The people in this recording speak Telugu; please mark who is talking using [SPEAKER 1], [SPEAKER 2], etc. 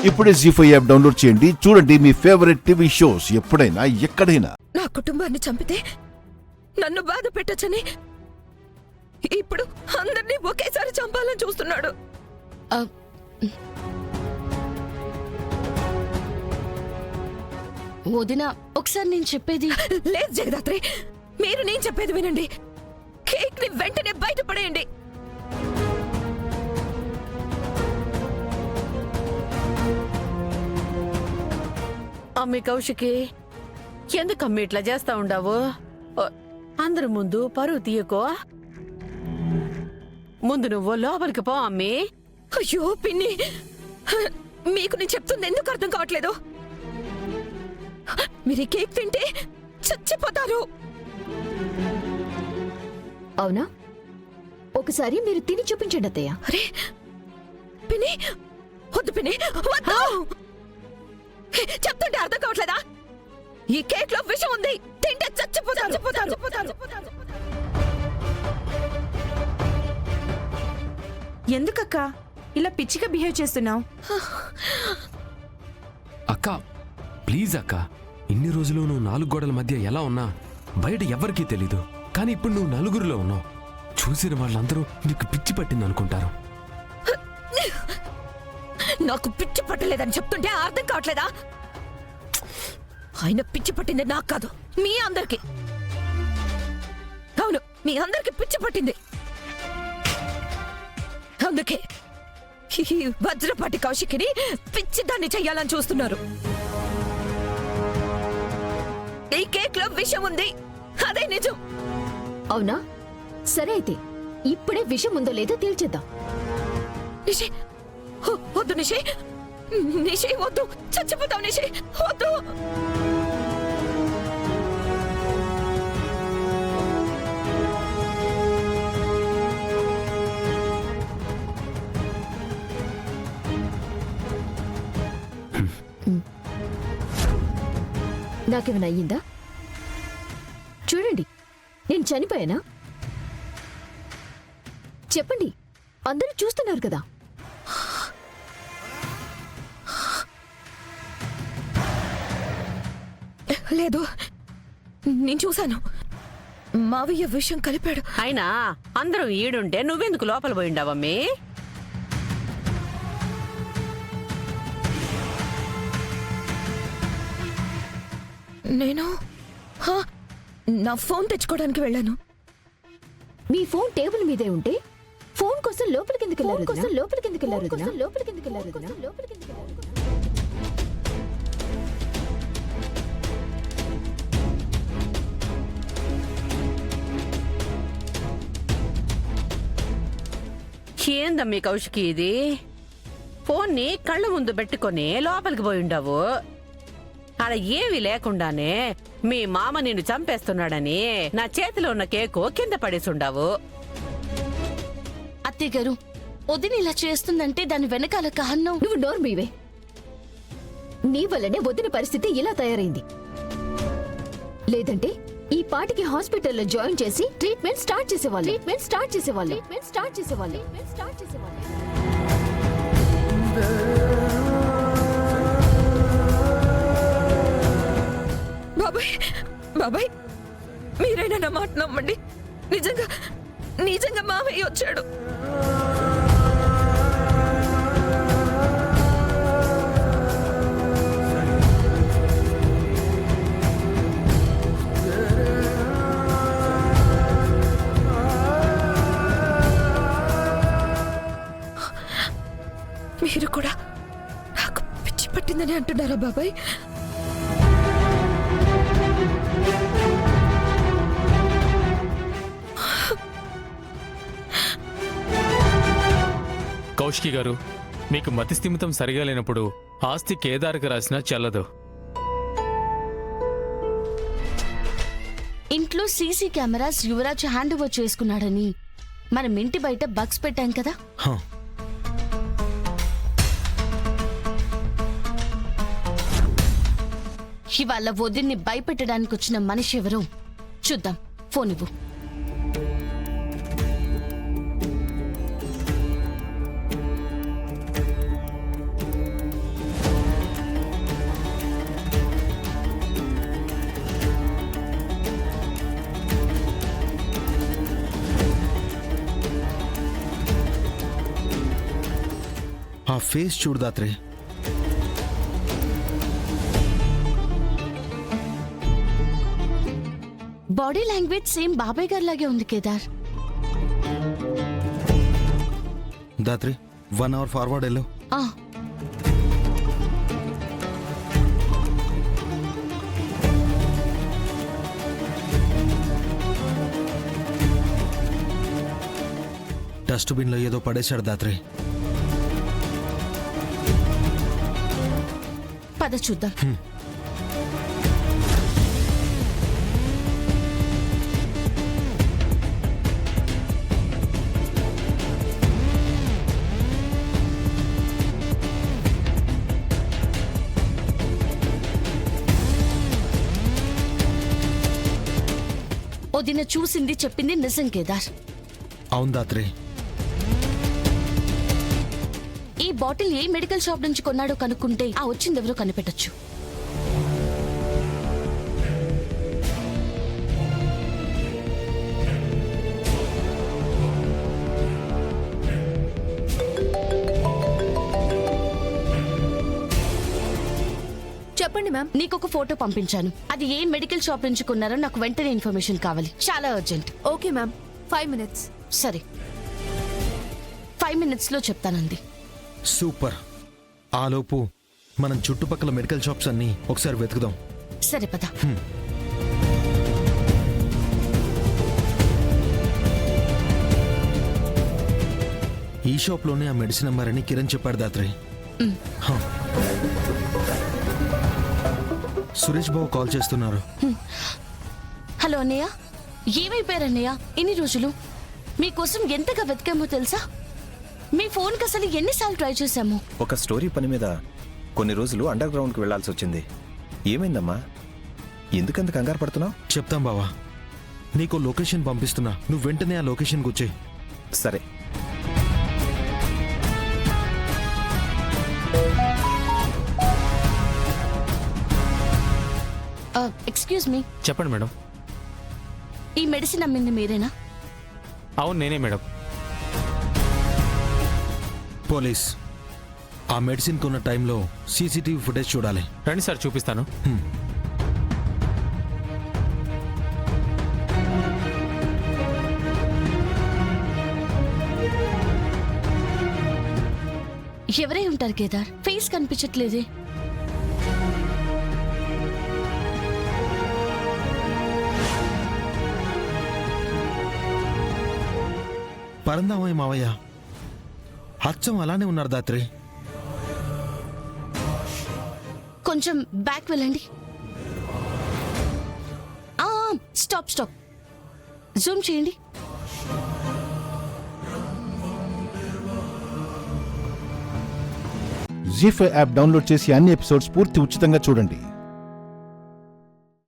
[SPEAKER 1] ఇప్పుడే జీ5 యాప్ డౌన్లోడ్ చేయండి. చూడండి మీ ఫేవరెట్ టీవీ షోస్ ఎప్పుడైనా ఎక్కడైనా.
[SPEAKER 2] నా కుటుంబాన్ని చంపితే నన్ను బాధ పెట్టొచ్చని ఇప్పుడు అందరినీ ఒకేసారి చంపాలని చూస్తున్నాడు.
[SPEAKER 3] వదిన, ఒకసారి నేను చెప్పేది.
[SPEAKER 2] లేదు జగదాత్రి, మీరు నేను చెప్పేది వినండి. కేక్ ని వెంటనే బయటపడేయండి.
[SPEAKER 4] అమ్మి కౌశికి, ఎందుకమ్మి ఇట్లా చేస్తా ఉండావు? అందరి ముందు పరువు తీయకో. ముందు నువ్వు లోపలికి పో అమ్మి.
[SPEAKER 2] అయ్యో పిన్ని, మీకు నేను చెప్తుంది ఎందుకు అర్థం కావట్లేదు? మీరు ఈ కేక్ తింటే చచ్చిపోతారు.
[SPEAKER 3] అవునా? ఒకసారి మీరు తిని చూపించండి అత్తయ్య.
[SPEAKER 2] అరే పిన్ని, వద్దు పిన్ని, వద్దు. చెప్తుంటే అర్థం కావట్లేదా? ఈ కేక్ లో విషం ఉంది, తింటే చచ్చిపోతారు.
[SPEAKER 5] ఎందుకక్క ఇలా పిచ్చిగా బిహేవ్ చేస్తున్నావు?
[SPEAKER 6] అక్క ప్లీజ్ అక్క, ఇన్ని రోజులు నువ్వు 4 గోడల మధ్య ఎలా ఉన్నా బయట ఎవరికీ తెలీదు. కానీ ఇప్పుడు నువ్వు నలుగురిలో ఉన్నావు. చూసిన వాళ్ళందరూ నీకు పిచ్చి పట్టింది అనుకుంటారు.
[SPEAKER 2] నాకు పిచ్చి పట్టలేదని చెప్తుంటే అర్థం కావట్లేదా? ఆయన పిచ్చి పట్టింది నాకు కాదు, మీ అందరికి. అవును, మీ అందరికి పిచ్చి పట్టింది. అందుకే ఈ వజ్రపాటి కౌశికిని పిచ్చి దాన్ని చెయ్యాలని చూస్తున్నారు. ఈ కేక్ లో విషం ఉంది, అదే నిజం.
[SPEAKER 3] అవునా? సరే అయితే ఇప్పుడే విషయం ఉందో లేదో తేల్చేద్దాం.
[SPEAKER 2] నిషి, వద్దు నిషి, నిషి వద్దు, చచ్చిపోతావు నిషి, వద్దు.
[SPEAKER 3] నాకేమైనా అయ్యిందా? చూడండి, నేను చనిపోయానా? చెప్పండి, అందరూ చూస్తున్నారు కదా.
[SPEAKER 2] లేదు, నేను చూశాను. మావయ్య విషయం కలిపాడు.
[SPEAKER 4] అయినా అందరం ఈడుంటే నువ్వెందుకు లోపల పోయిండావమ్మి?
[SPEAKER 2] నేను నా ఫోన్ తెచ్చుకోవడానికి వెళ్ళాను.
[SPEAKER 3] మీ ఫోన్ టేబుల్ మీదే ఉంటే ఫోన్ కోసం లోపలికి ఎందుకు వెళ్ళారు?
[SPEAKER 4] ఏందమ్మి కౌశికి ఇది? ఫోన్ని కళ్ళ ముందు పెట్టుకొని లోపలికి పోయిండావు. అలా ఏమీ లేకుండానే మీ మామ నిన్ను చంపేస్తున్నాడని నా చేతిలో ఉన్న కేకు కింద పడేసుండావు.
[SPEAKER 3] అత్తయ్య గారు, వదిన ఇలా చేస్తుందంటే దాని వెనకాల కారణం. నువ్వు నోర్మీవే. నీ వల్లనే వదిన పరిస్థితి ఇలా తయారైంది. లేదంటే ఈ పాటికి హాస్పిటల్లో జాయిన్ చేసి ట్రీట్మెంట్ స్టార్ట్ చేసేవాళ్ళు.
[SPEAKER 2] బాబాయ్, బాబాయ్, మీరైనా నా మాట నమ్మండి. నిజంగా మావయ్య వచ్చాడు. మీరు కూడా నాకు పిచ్చి పట్టిందని అంటున్నారా బాబాయ్?
[SPEAKER 7] కౌశికి గారు, మీకు మతిస్థిమితం సరిగా లేనప్పుడు ఆస్తి కేదారికి రాసినా చెల్లదు.
[SPEAKER 8] ఇంట్లో CC cameras Yuvraj hand over చేసుకున్నాడని మనం ఇంటి బయట బగ్స్ పెట్టాం కదా. ఇవాళ వదిన్ని భయపెట్టడానికి వచ్చిన మనిషి ఎవరో చూద్దాం. ఫోన్ ఇవ్వు.
[SPEAKER 9] ఫేస్ చూడు దాత్రి.
[SPEAKER 8] బాడీ లాంగ్వేజ్ సేమ్ బాబాయ్ గారి లాగే ఉంది కేదార్.
[SPEAKER 9] దాత్రి 1 అవర్ ఫార్వర్డ్ వెళ్ళు.
[SPEAKER 8] ఆ,
[SPEAKER 9] డస్ట్బిన్ లో ఏదో పడేశాడు దాత్రి.
[SPEAKER 8] పద చూద్దాం. వదిన చూసింది చెప్పింది నిజం కేదార్.
[SPEAKER 9] అవును దాత్రి.
[SPEAKER 8] ఈ బాటిల్ ఏ మెడికల్ షాప్ నుంచి కొన్నాడో కనుక్కుంటే ఆ వచ్చిందెవరో కనిపెట్టొచ్చు.
[SPEAKER 5] చెప్పండి మ్యామ్.
[SPEAKER 8] నీకొక ఫోటో పంపించాను. అది ఏ మెడికల్ షాప్ నుంచి కొన్నారో నాకు వెంటనే ఇన్ఫర్మేషన్ కావాలి, చాలా అర్జెంట్.
[SPEAKER 5] Okay ma'am, 5 minutes.
[SPEAKER 8] సరే, 5 minutes లో చెప్తానంది.
[SPEAKER 9] సూపర్. ఆలోపు మనం చుట్టుపక్కల మెడికల్ షాప్స్ అన్ని ఒకసారి వెతుకుదాం.
[SPEAKER 8] సరే పద.
[SPEAKER 9] ఈ షాప్లోనే ఆ మెడిసిన్ అమ్మారని కిరణ్ చెప్పాడు దాత్రి. హా. సురేష్ బాబు కాల్ చేస్తున్నారు.
[SPEAKER 8] హలో అన్నయ్య, ఏమైపోయారు అన్నయ్య? ఇన్ని రోజులు మీకోసం ఎంతగా వెతికామో తెలుసా? మీ ఫోన్కి అసలు ఎన్నిసార్లు ట్రై చేశాము.
[SPEAKER 10] ఒక స్టోరీ పని మీద కొన్ని రోజులు అండర్ గ్రౌండ్కి వెళ్లాల్సి వచ్చింది. ఏమైందమ్మా, ఎందుకంత కంగారు పడుతున్నావు?
[SPEAKER 9] చెప్తాం బావా. నీకు లొకేషన్ పంపిస్తున్నా, నువ్వు వెంటనే ఆ లొకేషన్కి వచ్చే.
[SPEAKER 10] సరే.
[SPEAKER 8] ఎక్స్క్యూజ్ మీ,
[SPEAKER 7] చెప్పండి మేడం.
[SPEAKER 8] ఈ మెడిసిన్ అమ్మింది మీరేనా?
[SPEAKER 7] అవును, నేనే మేడం.
[SPEAKER 9] పోలీస్, ఆ మెడిసిన్ కొన్న టైంలో సీసీటీవీ ఫుటేజ్ చూడాలి.
[SPEAKER 7] రండి సార్, చూపిస్తాను.
[SPEAKER 8] ఎవరై ఉంటారు కేదార్? ఫేస్ కనిపించట్లేదే.
[SPEAKER 9] పరందామయ్య మావయ్య, అచ్చం అలానే ఉన్నారు దాత్రి.
[SPEAKER 8] కొంచెం బ్యాక్ వెళ్ళండి. స్టాప్ స్టాప్, జూమ్ చేయండి.
[SPEAKER 1] జీ5 యాప్ డౌన్లోడ్ చేసి అన్ని ఎపిసోడ్స్ పూర్తి ఉచితంగా చూడండి.